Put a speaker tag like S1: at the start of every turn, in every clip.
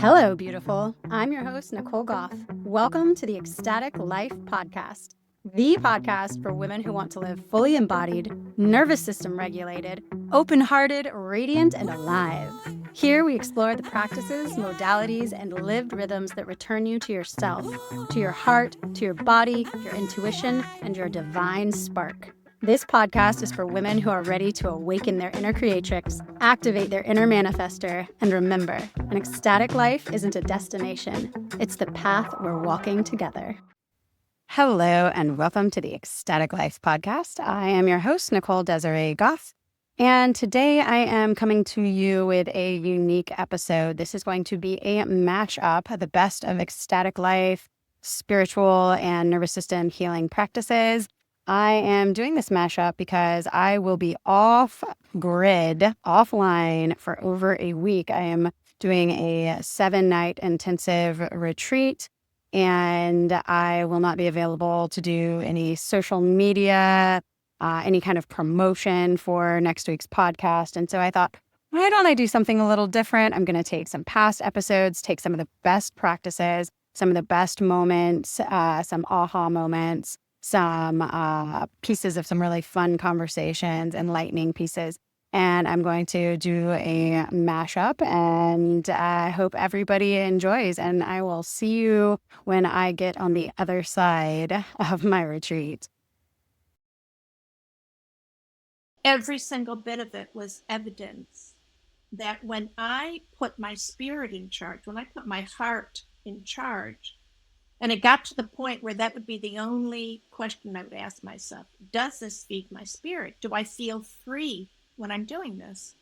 S1: Hello, beautiful. I'm your host, Nicole Goff. Welcome to the Ecstatic Life Podcast, the podcast for women who want to live fully embodied, nervous system regulated, open-hearted, radiant, and alive. Here we explore the practices, modalities, and lived rhythms that return you to yourself, to your heart, to your body, your intuition, and your divine spark. This podcast is for women who are ready to awaken their inner creatrix, activate their inner manifester, and remember, an ecstatic life isn't a destination. It's the path we're walking together. Hello, and welcome to the Ecstatic Life Podcast. I am your host, Nicole Desiree Goff, and today I am coming to you with a unique episode. This is going to be a mashup of the best of ecstatic life, spiritual, and nervous system healing practices. I am doing this mashup because I will be off grid, offline for over a week. I am doing a 7-night intensive retreat, and I will not be available to do any social media, any kind of promotion for next week's podcast. And so I thought, why don't I do something a little different? I'm going to take some past episodes, take some of the best practices, some of the best moments, some aha moments, some pieces of some really fun conversations, enlightening pieces. And I'm going to do a mashup, and I hope everybody enjoys. And I will see you when I get on the other side of my retreat.
S2: Every single bit of it was evidence that when I put my spirit in charge, when I put my heart in charge, and it got to the point where that would be the only question I would ask myself, does this feed my spirit? Do I feel free when I'm doing this?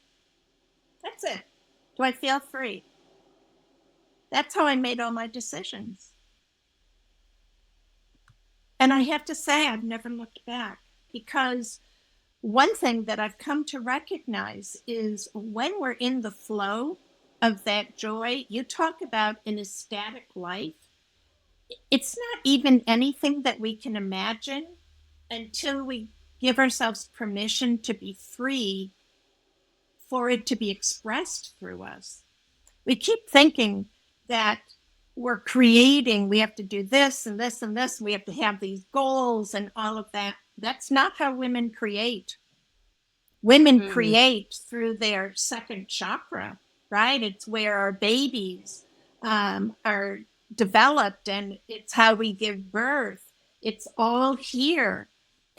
S2: That's it. Do I feel free? That's how I made all my decisions. And I have to say, I've never looked back, because one thing that I've come to recognize is when we're in the flow of that joy, you talk about an ecstatic life. It's not even anything that we can imagine until we give ourselves permission to be free for it to be expressed through us. We keep thinking that we're creating, we have to do this and this and this, we have to have these goals and all of that. That's not how women create. Women create through their second chakra, right? It's where our babies are developed, and it's how we give birth. It's all here.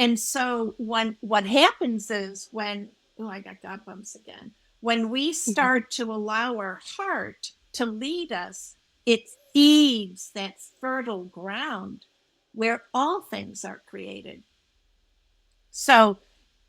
S2: And so what happens is when I got God bumps again. When we start to allow our heart to lead us, it feeds that fertile ground where all things are created. So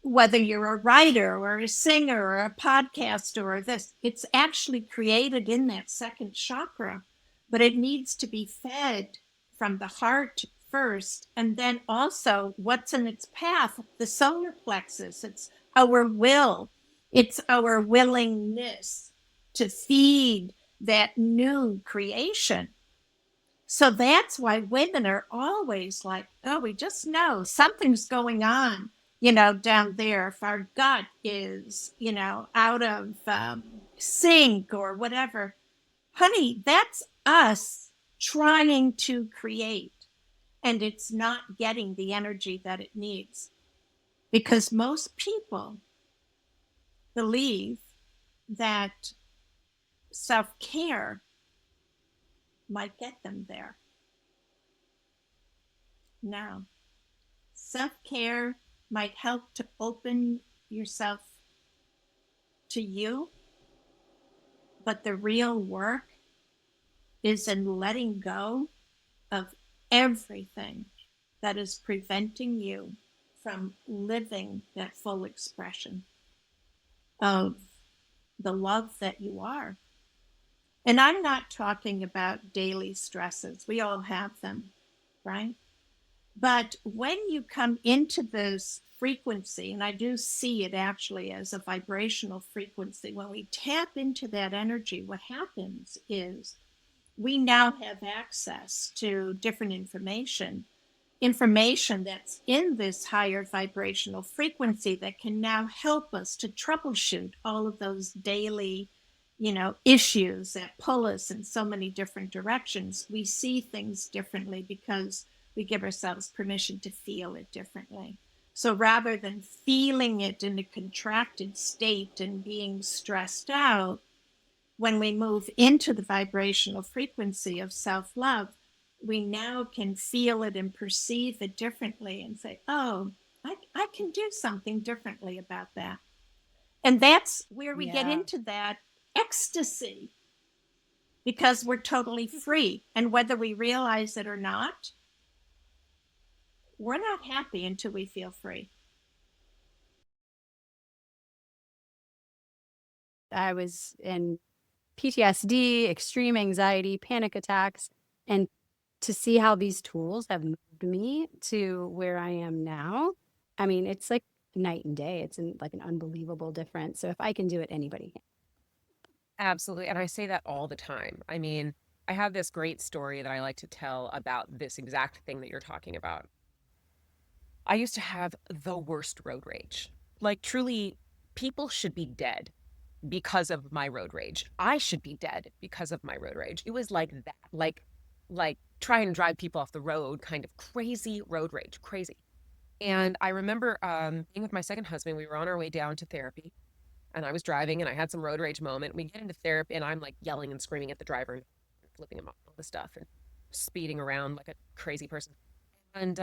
S2: whether you're a writer or a singer or a podcaster or this, it's actually created in that second chakra. But it needs to be fed from the heart first, and then also what's in its path, the solar plexus. It's our will. It's our willingness to feed that new creation. So that's why women are always like, oh, we just know something's going on, down there. If our gut is, out of sync or whatever. Honey, that's us trying to create, and it's not getting the energy that it needs, because most people believe that self-care might get them there. No, self-care might help to open yourself to you, but the real work is in letting go of everything that is preventing you from living that full expression of the love that you are. And I'm not talking about daily stresses. We all have them, right? But when you come into this frequency, and I do see it actually as a vibrational frequency, when we tap into that energy, what happens is we now have access to different information that's in this higher vibrational frequency that can now help us to troubleshoot all of those daily, issues that pull us in so many different directions. We see things differently because we give ourselves permission to feel it differently. So rather than feeling it in a contracted state and being stressed out, when we move into the vibrational frequency of self-love, we now can feel it and perceive it differently and say, oh, I can do something differently about that. And that's where we get into that ecstasy, because we're totally free. And whether we realize it or not, we're not happy until we feel free.
S1: I was in PTSD, extreme anxiety, panic attacks, and to see how these tools have moved me to where I am now, I mean, it's like night and day. It's like an unbelievable difference. So if I can do it, anybody can.
S3: Absolutely. And I say that all the time. I mean, I have this great story that I like to tell about this exact thing that you're talking about. I used to have the worst road rage. Like, truly, people should be dead because of my road rage. I should be dead because of my road rage. It was like that, like try and drive people off the road, kind of crazy road rage, crazy. And I remember being with my second husband. We were on our way down to therapy, and I was driving, and I had some road rage moment. We get into therapy, and I'm like yelling and screaming at the driver, and flipping him off, all this stuff, and speeding around like a crazy person. And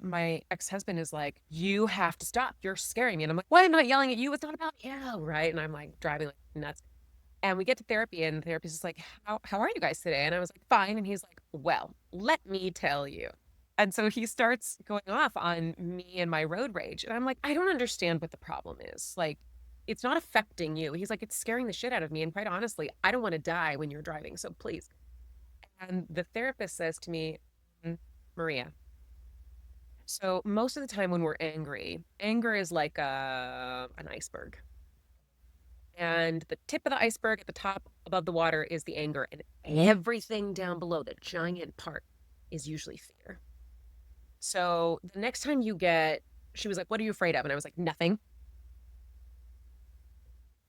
S3: my ex-husband is like, you have to stop. You're scaring me. And I'm like, what? I'm not yelling at you. It's not about you, right? And I'm like driving like nuts. And we get to therapy, and the therapist is like, how are you guys today? And I was like, fine. And he's like, well, let me tell you. And so he starts going off on me and my road rage. And I'm like, I don't understand what the problem is. Like, it's not affecting you. He's like, it's scaring the shit out of me. And quite honestly, I don't want to die when you're driving. So please. And the therapist says to me, Maria, so most of the time when we're angry, anger is like an iceberg. And the tip of the iceberg at the top above the water is the anger. And everything down below, the giant part, is usually fear. So the next time she was like, what are you afraid of? And I was like, nothing.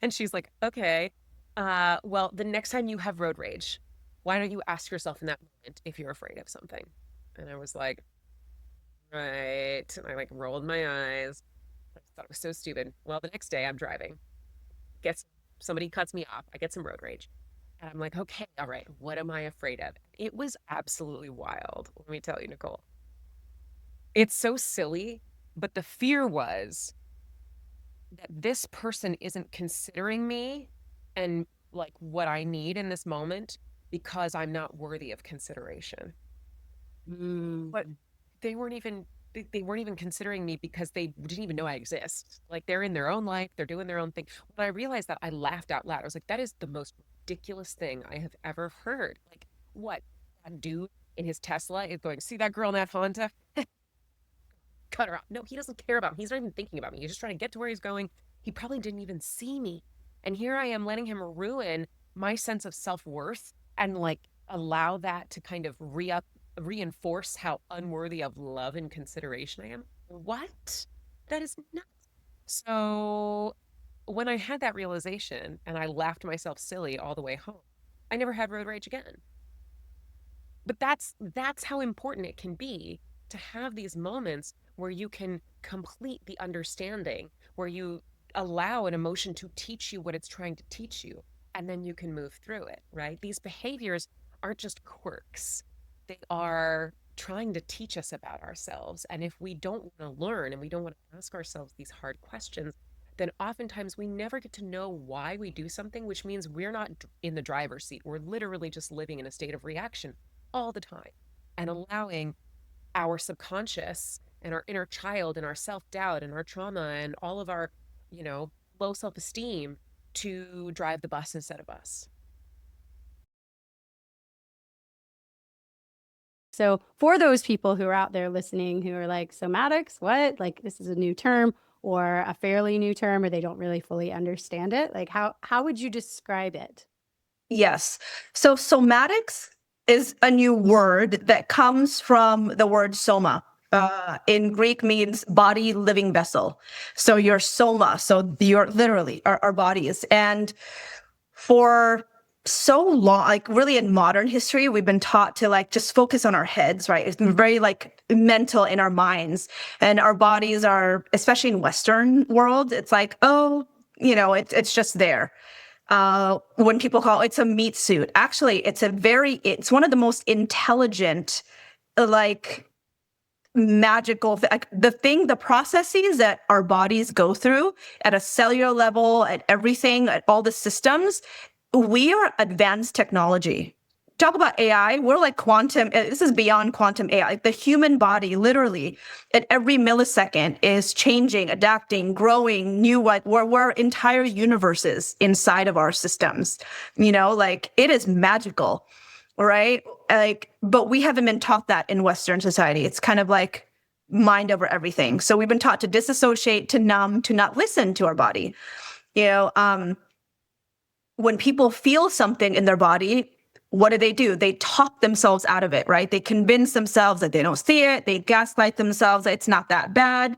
S3: And she's like, okay, well, the next time you have road rage, why don't you ask yourself in that moment if you're afraid of something? And I was like, right. And I like rolled my eyes. I thought it was so stupid. Well, the next day I'm driving. Somebody cuts me off. I get some road rage. And I'm like, okay, all right, what am I afraid of? It was absolutely wild. Let me tell you, Nicole. It's so silly, but the fear was that this person isn't considering me and like what I need in this moment because I'm not worthy of consideration. But they weren't even considering me because they didn't even know I exist. Like, they're in their own life, they're doing their own thing. When I realized that, I laughed out loud. I was like, that is the most ridiculous thing I have ever heard. Like, what? That dude in his Tesla is going, see that girl in that Honda? Cut her off. No, he doesn't care about me. He's not even thinking about me. He's just trying to get to where he's going. He probably didn't even see me. And here I am letting him ruin my sense of self-worth and like allow that to kind of reinforce how unworthy of love and consideration I am. What? That is nuts. So when I had that realization and I laughed myself silly all the way home, I never had road rage again. But that's how important it can be to have these moments where you can complete the understanding, where you allow an emotion to teach you what it's trying to teach you, and then you can move through it, right? These behaviors aren't just quirks. They are trying to teach us about ourselves. And if we don't want to learn and we don't want to ask ourselves these hard questions, then oftentimes we never get to know why we do something, which means we're not in the driver's seat. We're literally just living in a state of reaction all the time and allowing our subconscious and our inner child and our self-doubt and our trauma and all of our, low self-esteem to drive the bus instead of us.
S1: So for those people who are out there listening who are like, somatics, what? Like, this is a new term or a fairly new term, or they don't really fully understand it. Like, how would you describe it?
S4: Yes. So somatics is a new word that comes from the word soma. In Greek means body, living vessel. So your soma, so you're literally our bodies. And for so long, like really in modern history, we've been taught to like just focus on our heads, right? It's been very like mental in our minds, and our bodies are, especially in Western world, it's like, oh, it's just there. When people call it's a meat suit, actually, it's one of the most intelligent, like magical, like the processes that our bodies go through at a cellular level, at everything, at all the systems. We are advanced technology. Talk about AI, we're like quantum, this is beyond quantum AI. Like the human body, literally, at every millisecond is changing, adapting, growing, new, like we're entire universes inside of our systems. Like it is magical, right? Like, but we haven't been taught that in Western society. It's kind of like mind over everything. So we've been taught to disassociate, to numb, to not listen to our body. When people feel something in their body, what do? They talk themselves out of it, right? They convince themselves that they don't see it. They gaslight themselves that it's not that bad,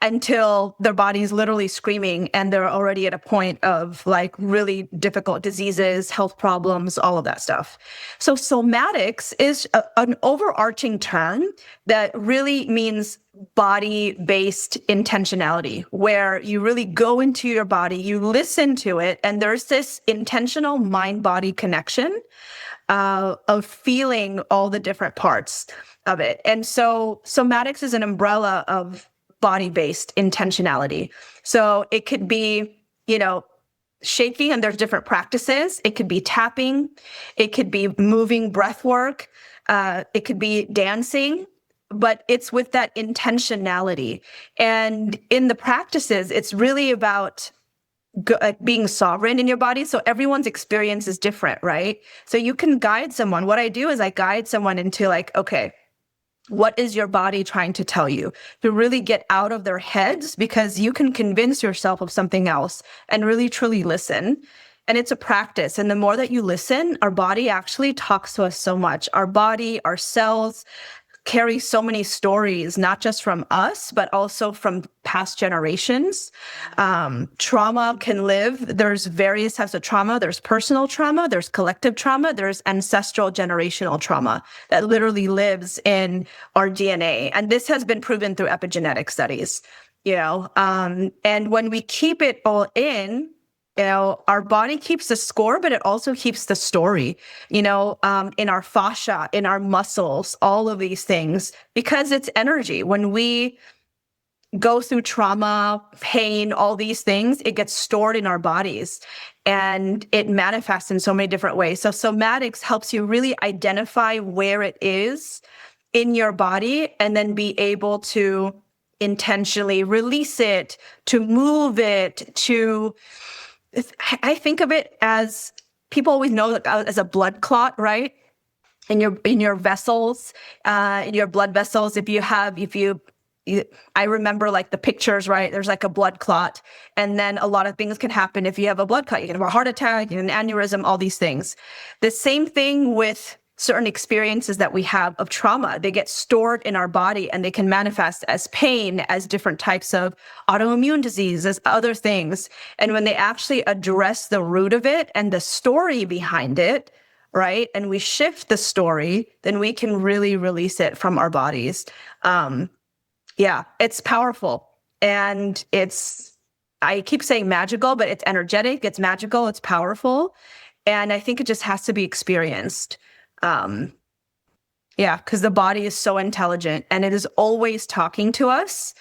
S4: until their body's literally screaming and they're already at a point of like really difficult diseases, health problems, all of that stuff. So somatics is an overarching term that really means body-based intentionality, where you really go into your body, you listen to it, and there's this intentional mind-body connection of feeling all the different parts of it. And so somatics is an umbrella of body-based intentionality. So it could be, shaking, and there's different practices. It could be tapping. It could be moving breath work. It could be dancing. But it's with that intentionality. And in the practices, it's really about being sovereign in your body. So everyone's experience is different, right? So you can guide someone. What I do is I guide someone into like, okay, what is your body trying to tell you? To really get out of their heads, because you can convince yourself of something else and really truly listen. And it's a practice. And the more that you listen, our body actually talks to us so much. Our body, our cells, carry so many stories, not just from us, but also from past generations. Trauma can live. There's various types of trauma. There's personal trauma. There's collective trauma. There's ancestral generational trauma that literally lives in our DNA. And this has been proven through epigenetic studies, and when we keep it all in, our body keeps the score, but it also keeps the story, in our fascia, in our muscles, all of these things, because it's energy. When we go through trauma, pain, all these things, it gets stored in our bodies and it manifests in so many different ways. So somatics helps you really identify where it is in your body and then be able to intentionally release it, to move it, I think of it as, people always know as a blood clot, right? In your vessels, in your blood vessels. I remember like the pictures, right? There's like a blood clot, and then a lot of things can happen if you have a blood clot. You can have a heart attack, an aneurysm, all these things. The same thing with certain experiences that we have of trauma. They get stored in our body and they can manifest as pain, as different types of autoimmune disease, as other things. And when they actually address the root of it and the story behind it, right, and we shift the story, then we can really release it from our bodies. It's powerful. And I keep saying magical, but it's energetic, it's magical, it's powerful. And I think it just has to be experienced. Because the body is so intelligent and it is always talking to us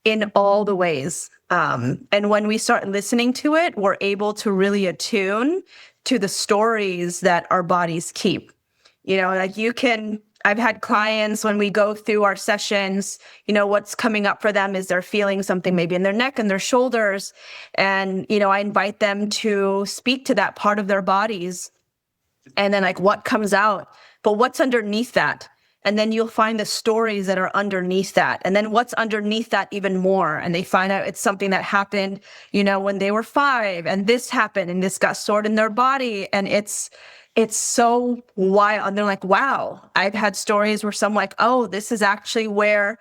S4: in all the ways. And when we start listening to it, we're able to really attune to the stories that our bodies keep. I've had clients, when we go through our sessions, what's coming up for them is they're feeling something maybe in their neck and their shoulders. And, I invite them to speak to that part of their bodies. And then like what comes out, but what's underneath that? And then you'll find the stories that are underneath that. And then what's underneath that even more. And they find out it's something that happened, when they were 5, and this happened and this got stored in their body. And it's so wild. And they're like, wow, I've had stories where some like, oh, this is actually where,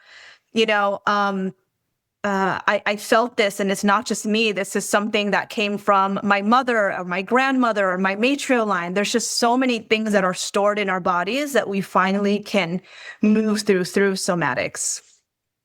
S4: I felt this, and it's not just me. This is something that came from my mother or my grandmother or my matriarch line. There's just so many things that are stored in our bodies that we finally can move through somatics.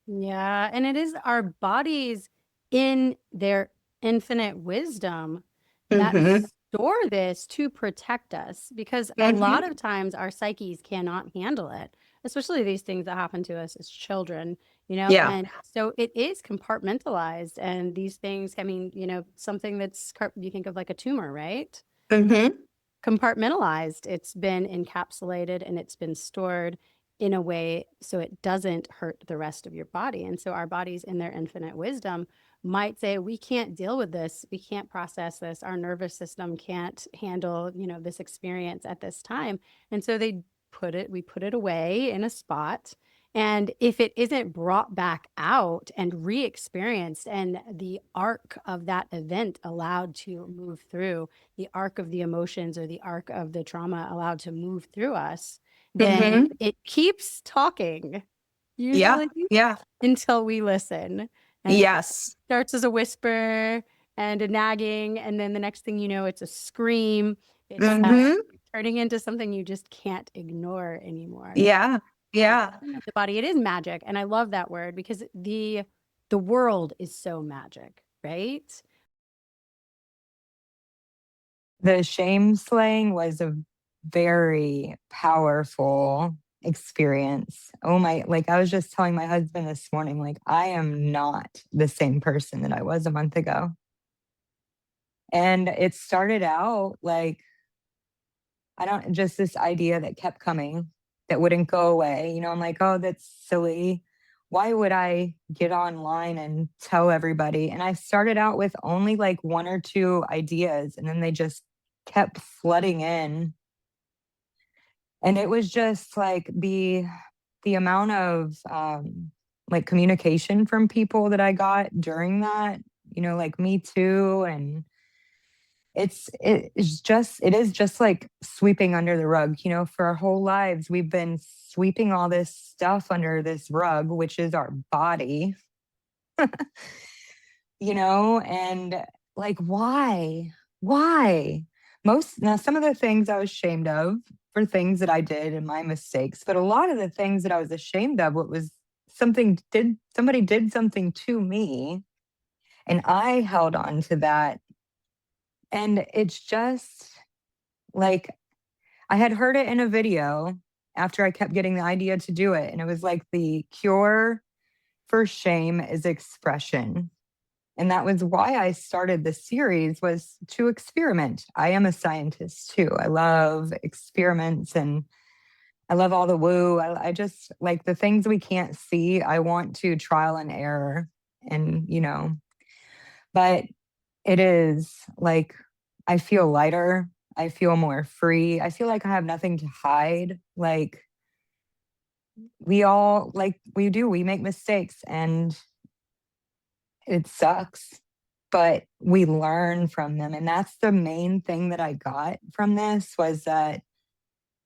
S1: Yeah. And it is our bodies in their infinite wisdom that
S4: Mm-hmm.
S1: store this to protect us, because a
S4: Mm-hmm.
S1: lot of times our psyches cannot handle it, especially these things that happen to us as children,
S4: Yeah.
S1: and so it is compartmentalized. And these things, I mean, something that's, you think of like a tumor, right?
S4: Mm-hmm.
S1: Compartmentalized. It's been encapsulated and it's been stored in a way so it doesn't hurt the rest of your body. And so our bodies, in their infinite wisdom, might say, we can't deal with this. We can't process this. Our nervous system can't handle, this experience at this time. And so we put it away in a spot. And if it isn't brought back out and re-experienced, and the arc of that event allowed to move through, the arc of the emotions or the arc of the trauma allowed to move through us, then
S4: Mm-hmm.
S1: it keeps talking,
S4: Yeah.
S1: usually
S4: Yeah.
S1: until we listen. And it
S4: Yes.
S1: starts as a whisper and a nagging, and then the next thing you know, it's a scream. It's
S4: Mm-hmm.
S1: turning into something you just can't ignore anymore.
S4: Yeah. Yeah.
S1: The body, it is magic, and I love that word, because the world is so magic, right?
S5: The shame slaying was a very powerful experience. Oh my, like I was just telling my husband this morning, like I am not the same person that I was a month ago. And it started out like, just this idea that kept coming that wouldn't go away. I'm like, oh, that's silly. Why would I get online and tell everybody? And I started out with only like one or two ideas, and then they just kept flooding in. And it was just like the amount of like communication from people that I got during that, like me too. And it is just like sweeping under the rug. For our whole lives we've been sweeping all this stuff under this rug, which is our body. And like, why some of the things I was ashamed of for things that I did and my mistakes, but a lot of the things that I was ashamed of, what was somebody did something to me, and I held on to that. And it's just like, I had heard it in a video after I kept getting the idea to do it, and it was like, the cure for shame is expression. And that was why I started the series, was to experiment. I am a scientist too. I love experiments, and I love all the woo. I just like the things we can't see. I want to trial and error. And, but it is like, I feel lighter. I feel more free. I feel like I have nothing to hide. Like, we all, like, we make mistakes, and it sucks, but we learn from them. And that's the main thing that I got from this, was that,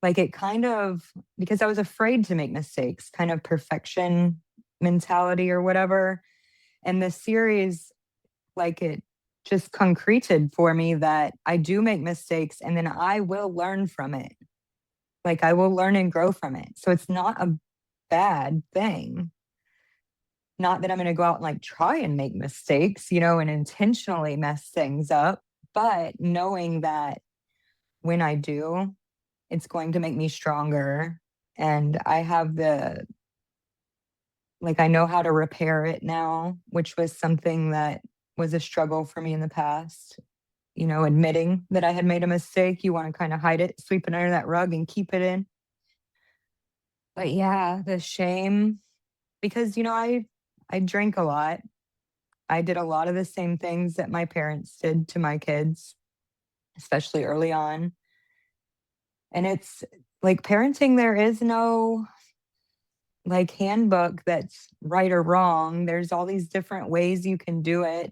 S5: like, it kind of, because I was afraid to make mistakes, kind of perfection mentality or whatever. And the series, like, it just concreted for me that I do make mistakes, and then I will learn from it. Like, I will learn and grow from it. So it's not a bad thing. Not that I'm going to go out and like try and make mistakes, and intentionally mess things up, but knowing that when I do, it's going to make me stronger. And I have I know how to repair it now, which was something that was a struggle for me in the past. Admitting that I had made a mistake, you want to kind of hide it, sweep it under that rug and keep it in. But yeah, the shame, because, I drank a lot. I did a lot of the same things that my parents did to my kids, especially early on. And it's like, parenting, there is no like handbook that's right or wrong. There's all these different ways you can do it,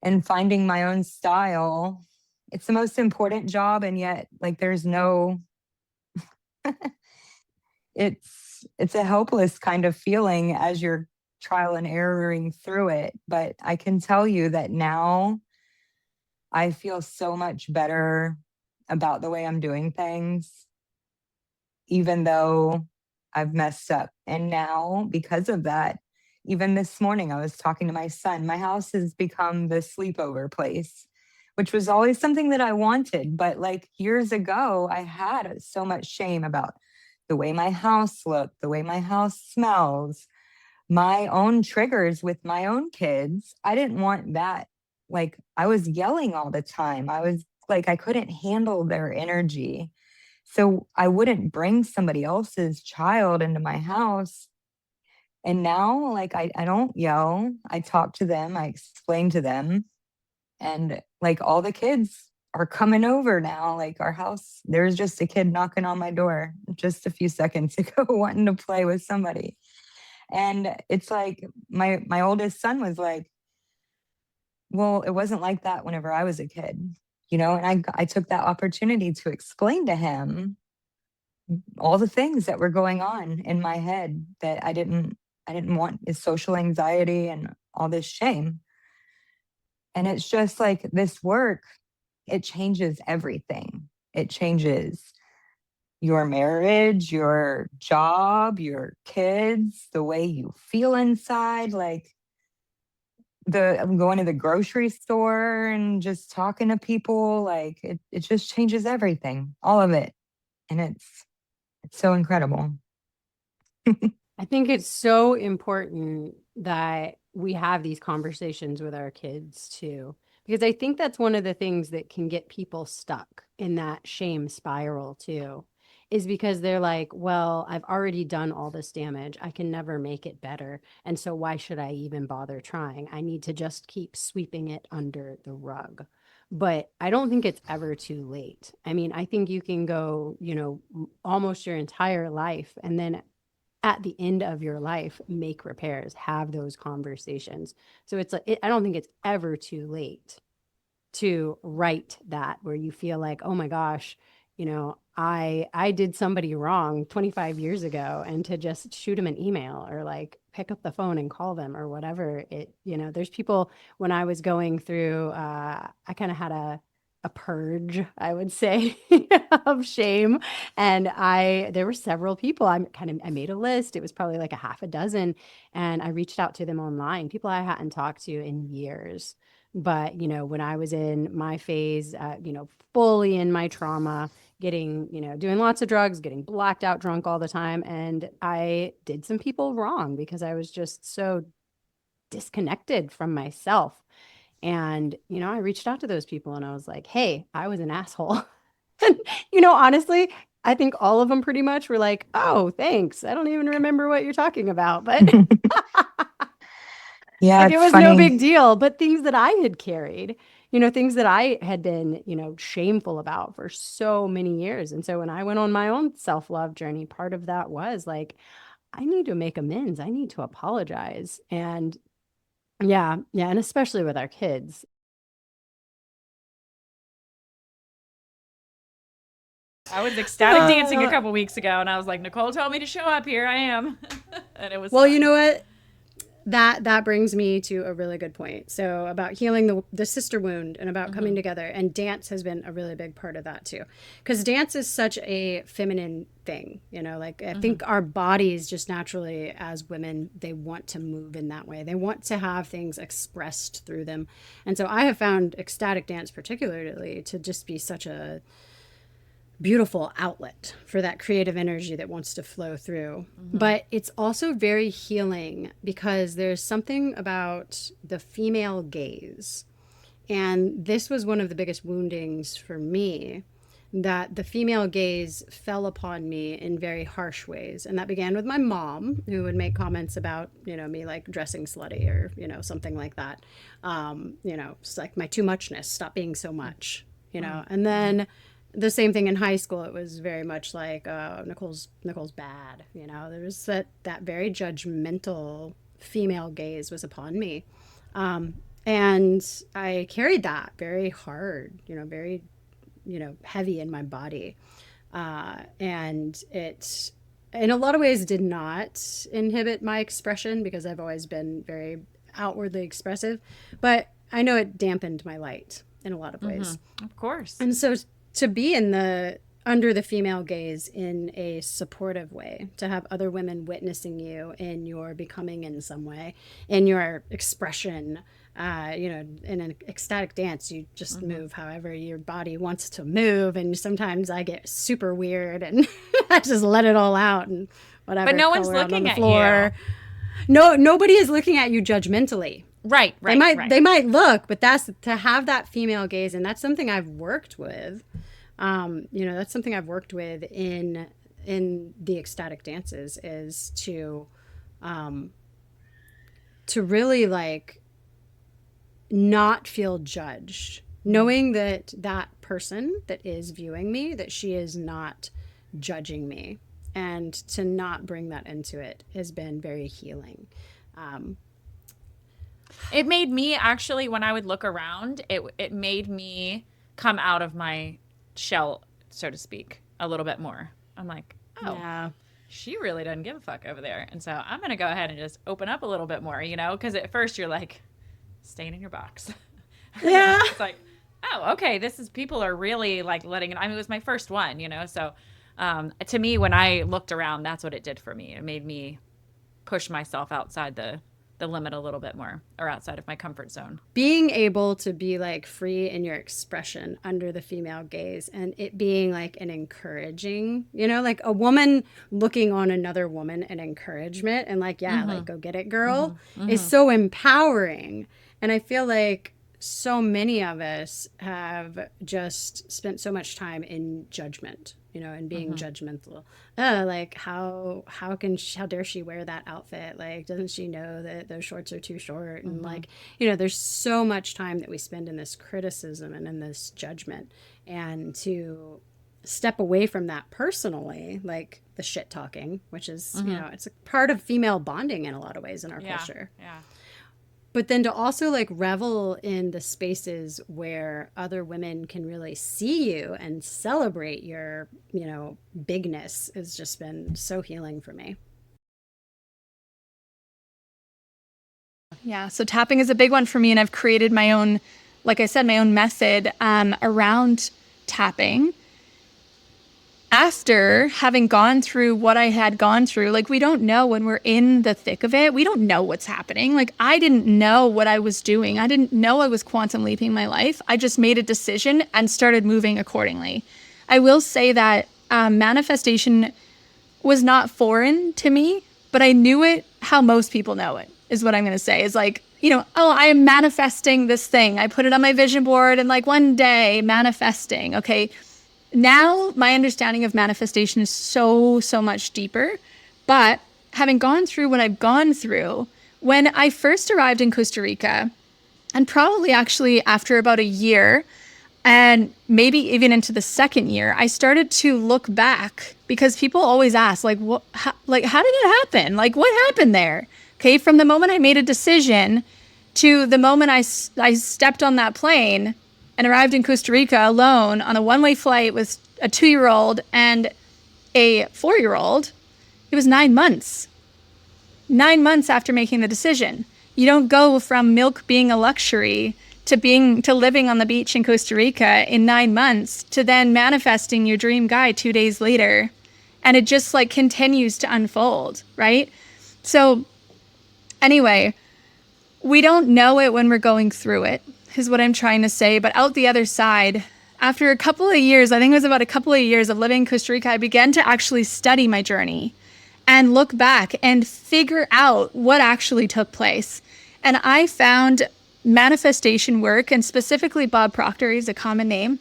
S5: and finding my own style. It's the most important job, and yet like there's no it's a helpless kind of feeling as you're trial and erroring through it. But I can tell you that now I feel so much better about the way I'm doing things, even though I've messed up. And now, because of that, even this morning, I was talking to my son. My house has become the sleepover place, which was always something that I wanted. But like years ago, I had so much shame about the way my house looked, the way my house smells, my own triggers with my own kids. I didn't want that. Like I was yelling all the time. I was like, I couldn't handle their energy. So I wouldn't bring somebody else's child into my house. And now, like, I don't yell. I talk to them, I explain to them. And like all the kids are coming over now. Like our house, there's just a kid knocking on my door just a few seconds ago, wanting to play with somebody. And it's like my oldest son was like, well, it wasn't like that whenever I was a kid, and I took that opportunity to explain to him all the things that were going on in my head that I didn't want, is social anxiety and all this shame. And it's just like this work, it changes everything. It changes your marriage, your job, your kids, the way you feel inside. Like I'm going to the grocery store and just talking to people, like it just changes everything, all of it. And it's so incredible.
S1: I think it's so important that we have these conversations with our kids too, because I think that's one of the things that can get people stuck in that shame spiral too, is because they're like, well, I've already done all this damage. I can never make it better. And so why should I even bother trying? I need to just keep sweeping it under the rug. But I don't think it's ever too late. I mean, I think you can go, almost your entire life and then at the end of your life, make repairs, have those conversations. So it's like, I don't think it's ever too late to write that where you feel like, oh my gosh, I did somebody wrong 25 years ago, and to just shoot them an email or like pick up the phone and call them or whatever there's people. When I was going through, I kind of had a purge, I would say, of shame. And there were several people. I made a list. It was probably like a half a dozen. And I reached out to them online, people I hadn't talked to in years. But, when I was in my phase, fully in my trauma, getting, doing lots of drugs, getting blacked out drunk all the time. And I did some people wrong because I was just so disconnected from myself. And, I reached out to those people and I was like, hey, I was an asshole. And, honestly, I think all of them pretty much were like, oh, thanks. I don't even remember what you're talking about. But
S5: Yeah,
S1: like, it
S5: it's
S1: was no
S5: funny.
S1: big deal. But things that I had carried, things that I had been, shameful about for so many years. And so when I went on my own self-love journey, part of that was like, I need to make amends. I need to apologize. And yeah. And especially with our kids.
S6: I was ecstatic dancing a couple weeks ago, and I was like, Nicole told me to show up. Here I am. And it was
S1: well,
S6: fun.
S1: you know what? That brings me to a really good point. So about healing the sister wound and about coming together, and dance has been a really big part of that too, because dance is such a feminine thing. Like I think our bodies just naturally, as women, they want to move in that way. They want to have things expressed through them, and so I have found ecstatic dance particularly to just be such a beautiful outlet for that creative energy that wants to flow through. But it's also very healing because there's something about the female gaze. And this was one of the biggest woundings for me, that the female gaze fell upon me in very harsh ways. And that began with my mom, who would make comments about, me like dressing slutty or, something like that. It's like my too muchness, stop being so much, and then the same thing in high school. It was very much like, Nicole's bad. There was that very judgmental female gaze was upon me. And I carried that very hard, very, heavy in my body. And it in a lot of ways did not inhibit my expression because I've always been very outwardly expressive, but I know it dampened my light in a lot of ways.
S6: Of course.
S1: And so to be under the female gaze in a supportive way, to have other women witnessing you in your becoming in some way, in your expression, in an ecstatic dance, you just move however your body wants to move. And sometimes I get super weird and I just let it all out and whatever.
S6: But no one's
S1: color out on
S6: looking
S1: the
S6: at
S1: floor.
S6: you.
S1: No, nobody is looking at you judgmentally.
S6: Right.
S1: They might look, but that's to have that female gaze, and that's something I've worked with. That's something I've worked with in the ecstatic dances is to really like not feel judged, knowing that that person that is viewing me, that she is not judging me, and to not bring that into it has been very healing.
S6: It made me actually, when I would look around, it made me come out of my shell, so to speak, a little bit more. I'm like, oh,
S1: Yeah.
S6: she really doesn't give a fuck over there. And so I'm going to go ahead and just open up a little bit more, because at first you're like, staying in your box.
S1: Yeah.
S6: It's like, oh, okay, people are really like letting it, it was my first one, so to me, when I looked around, that's what it did for me. It made me push myself outside the limit a little bit more, or outside of my comfort zone.
S1: Being able to be like free in your expression under the female gaze, and it being like an encouraging, like a woman looking on another woman and encouragement and like, yeah, like go get it, girl, is so empowering. And I feel like so many of us have just spent so much time in judgment, and being judgmental. Like how dare she wear that outfit? Like, doesn't she know that those shorts are too short? And like, there's so much time that we spend in this criticism and in this judgment, and to step away from that personally, like the shit talking, which is, it's a part of female bonding in a lot of ways in our culture.
S6: Yeah.
S1: But then to also like revel in the spaces where other women can really see you and celebrate your, bigness has just been so healing for me.
S7: Yeah, so tapping is a big one for me, and I've created my own, like I said, my own method around tapping. After having gone through what I had gone through, like we don't know when we're in the thick of it. We don't know what's happening. Like I didn't know what I was doing. I didn't know I was quantum leaping my life. I just made a decision and started moving accordingly. I will say that manifestation was not foreign to me, but I knew it how most people know it, is what I'm going to say. Is like, I am manifesting this thing. I put it on my vision board and like one day manifesting. Okay. Now my understanding of manifestation is so much deeper, but having gone through what I've gone through, when I first arrived in Costa Rica, and probably actually after about a year, and maybe even into the second year, I started to look back, because people always ask, like, how did it happen? Like, what happened there? Okay, from the moment I made a decision to the moment I stepped on that plane and arrived in Costa Rica alone on a one-way flight with a 2-year-old and a 4-year-old, it was 9 months. 9 months after making the decision. You don't go from milk being a luxury to living on the beach in Costa Rica in 9 months to then manifesting your dream guy 2 days later. And it just like continues to unfold, right? So anyway, we don't know it when we're going through it, is what I'm trying to say. But out the other side, after a couple of years, I think it was about a couple of years of living in Costa Rica, I began to actually study my journey and look back and figure out what actually took place. And I found manifestation work, and specifically Bob Proctor, he's a common name,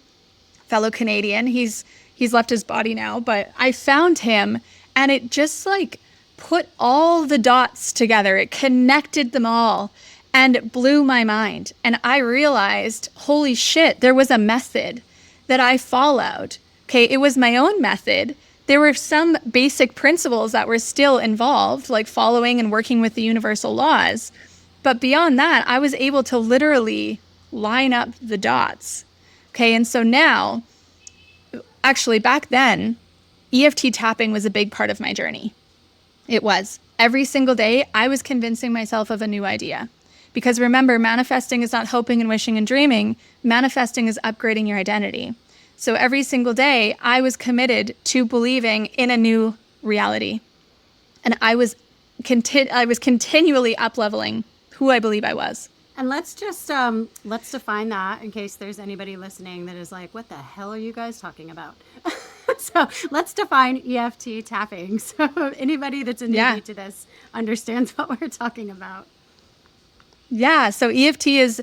S7: fellow Canadian. He's left his body now, but I found him, and it just like put all the dots together. It connected them all. And it blew my mind. And I realized, holy shit, there was a method that I followed. Okay, it was my own method. There were some basic principles that were still involved, like following and working with the universal laws. But beyond that, I was able to literally line up the dots. Okay, and so now, actually back then, EFT tapping was a big part of my journey. It was. Every single day, I was convincing myself of a new idea. Because remember, manifesting is not hoping and wishing and dreaming. Manifesting is upgrading your identity. So every single day, I was committed to believing in a new reality. And I was continually up-leveling who I believe I was.
S1: And let's just let's define that in case there's anybody listening that is like, what the hell are you guys talking about? So let's define EFT tapping. So anybody that's a newbie to this understands what we're talking about.
S7: Yeah. So EFT is,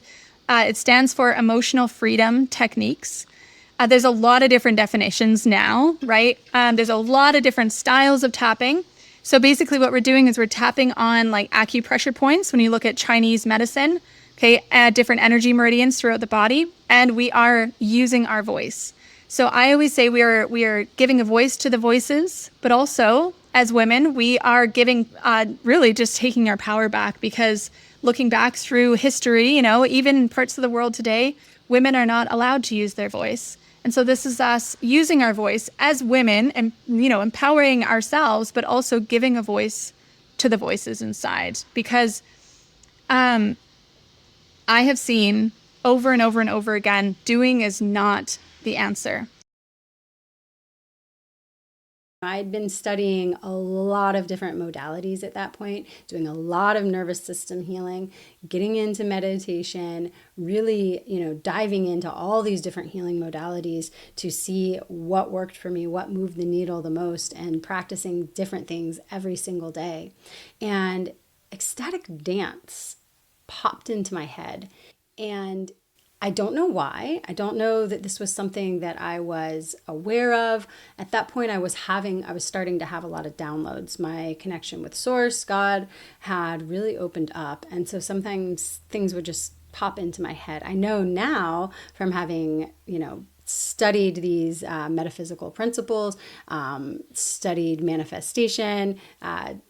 S7: it stands for Emotional Freedom Techniques. There's a lot of different definitions now, right? There's a lot of different styles of tapping. So basically what we're doing is we're tapping on like acupressure points when you look at Chinese medicine, okay, different energy meridians throughout the body, and we are using our voice. So I always say we are giving a voice to the voices, but also as women, we are giving, really just taking our power back, because looking back through history, you know, even in parts of the world today, women are not allowed to use their voice. And so this is us using our voice as women and, you know, empowering ourselves, but also giving a voice to the voices inside. Because I have seen over and over and over again, doing is not the answer.
S1: I'd been studying a lot of different modalities at that point, doing a lot of nervous system healing, getting into meditation, really, you know, diving into all these different healing modalities to see what worked for me, what moved the needle the most, and practicing different things every single day. And ecstatic dance popped into my head. And I don't know why. I don't know that this was something that I was aware of. At that point, I was starting to have a lot of downloads. My connection with Source, God, had really opened up. And so sometimes things would just pop into my head. I know now from having, you know, studied these metaphysical principles, studied manifestation,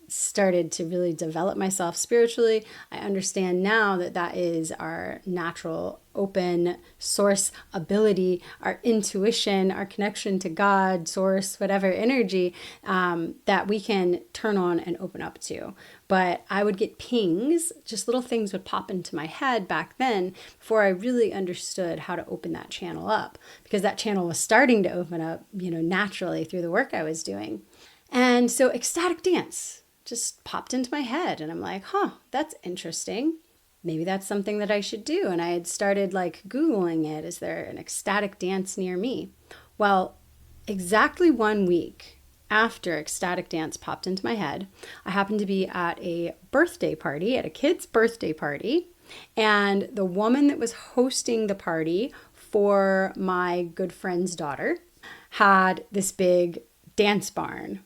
S1: started to really develop myself spiritually. I understand now that that is our natural open source ability, our intuition, our connection to God, source, whatever energy that we can turn on and open up to. But I would get pings, just little things would pop into my head back then before I really understood how to open that channel up, because that channel was starting to open up, you know, naturally through the work I was doing. And so ecstatic dance just popped into my head, and I'm like, that's interesting. Maybe that's something that I should do. And I had started like Googling it. Is there an ecstatic dance near me? Well, exactly 1 week after ecstatic dance popped into my head, I happened to be at a birthday party, at a kid's birthday party. And the woman that was hosting the party for my good friend's daughter had this big dance barn.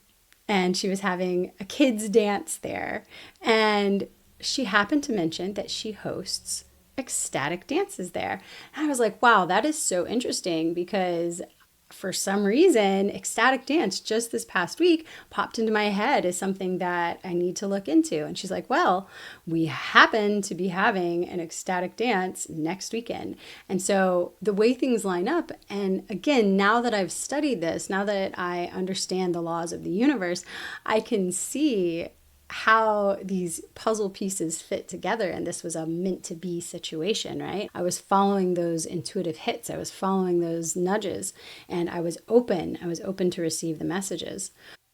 S1: And she was having a kids' dance there. And she happened to mention that she hosts ecstatic dances there. And I was like, wow, that is so interesting, because for some reason, ecstatic dance just this past week popped into my head as something that I need to look into. And she's like, well, we happen to be having an ecstatic dance next weekend. And so the way things line up, and again, now that I've studied this, now that I understand the laws of the universe, I can see how these puzzle pieces fit together. And this was a meant to be situation, right? I was following those intuitive hits. I was following those nudges, and I was open to receive the messages.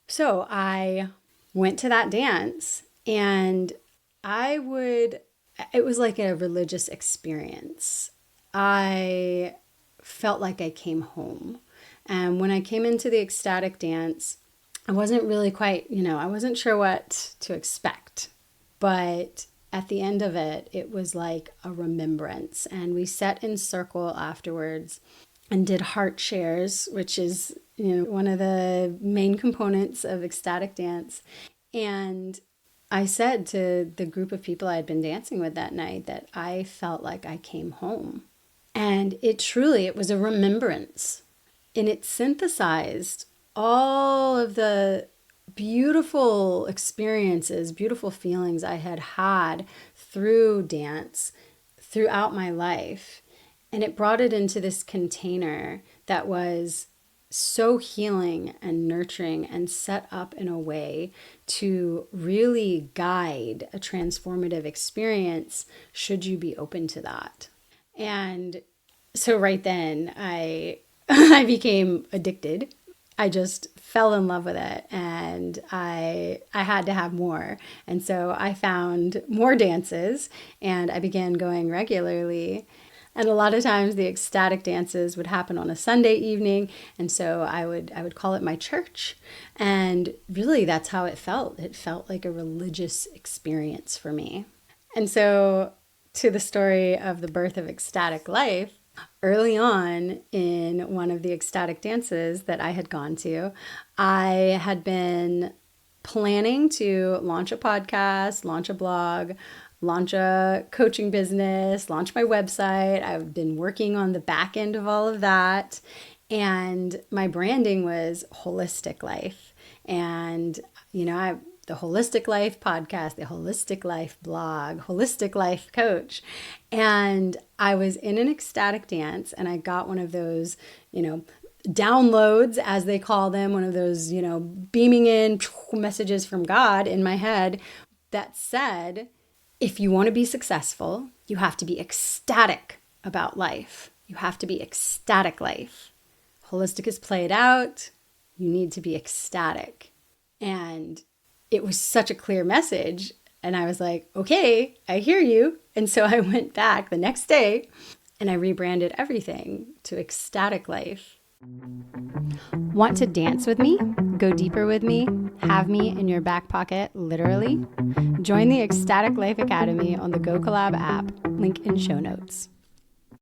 S1: So I went to that dance, and it was like a religious experience. I felt like I came home. And when I came into the ecstatic dance, I wasn't really quite, I wasn't sure what to expect. But at the end of it, it was like a remembrance. And we sat in circle afterwards and did heart shares, which is, one of the main components of ecstatic dance. And I said to the group of people I had been dancing with that night that I felt like I came home. And it was a remembrance. And it synthesized all of the beautiful experiences, beautiful feelings I had had through dance throughout my life. And it brought it into this container that was so healing and nurturing and set up in a way to really guide a transformative experience should you be open to that. And so right then I I became addicted. I just fell in love with it, and I had to have more. And so I found more dances, and I began going regularly. And a lot of times the ecstatic dances would happen on a Sunday evening, and so I would call it my church. And really that's how it felt. It felt like a religious experience for me. And so to the story of the birth of Ecstatic Life, early on in one of the ecstatic dances that I had gone to, I had been planning to launch a podcast, launch a blog, launch a coaching business, launch my website. I've been working on the back end of all of that. And my branding was Holistic Life. And, the Holistic Life podcast, the Holistic Life blog, Holistic Life coach. And I was in an ecstatic dance, and I got one of those, downloads, as they call them, one of those, beaming in messages from God in my head that said, if you want to be successful, you have to be ecstatic about life. You have to be ecstatic life. Holistic is played out. You need to be ecstatic. And it was such a clear message. And I was like, okay, I hear you. And so I went back the next day and I rebranded everything to Ecstatic Life. Want to dance with me? Go deeper with me? Have me in your back pocket, literally? Join the Ecstatic Life Academy on the Go Collab app, link in show notes.